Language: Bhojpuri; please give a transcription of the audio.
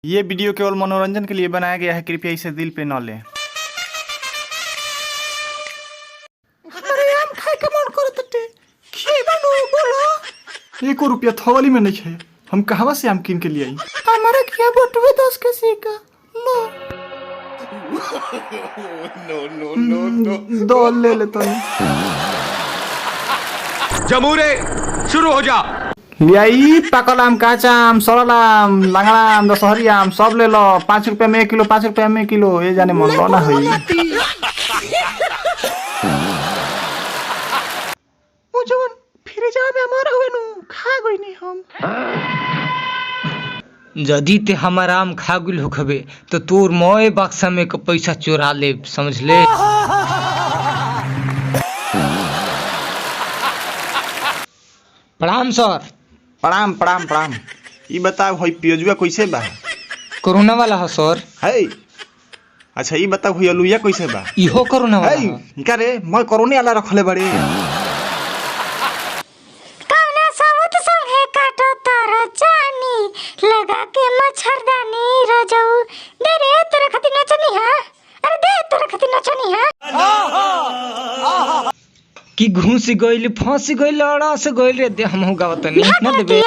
ये वीडियो केवल मनोरंजन के लिए बनाया गया है, कृपया इसे दिल पे न लें। हमारे आम खाए के मन करत टे खिएबनु बोलो। 1 रुपया थवाली में नहीं है, हम कहवा से आम किन के लिए आई। हमारे खिया बटुए 10 के सिक्का लो। दो ले ले तो जमूरे शुरू हो जा। लियाई पकल आम, काचा आम, सरल आम, लंगड़ा आम, दशहरी आम सब ले लो। 5 रुपया में 1 किलो, 5 रुपया में 1 किलो। ये जाने मन बना हुई वो जवन फिर जावे हमारा हुए नु खा गई नहीं हम। यदि ते हमार आम खा गुल होखबे तो तोर मोए बक्सा में के पैसा चोरा ले, समझ ले। प्रणाम सर। प्रणाम प्रणाम प्रणाम। ये बताओ हई पियजुआ कैसे बा? कोरोना वाला है सर। है अच्छा ये बताओ हई अलुइया कैसे बा? इहो कोरोना वाला है। इनका रे मैं कोरोना वाला रखले बड़े। कौना सावत संगे काटो तारा जानी लगा के मच्छरदानी रजऊ दे रे तोरा खातिर नचनी है। अरे दे तोरा खातिर नचनी है। कि घुस गइल, फंस गइल, अड़ा से गइल रे दे हमहु गावतनी ना देबे।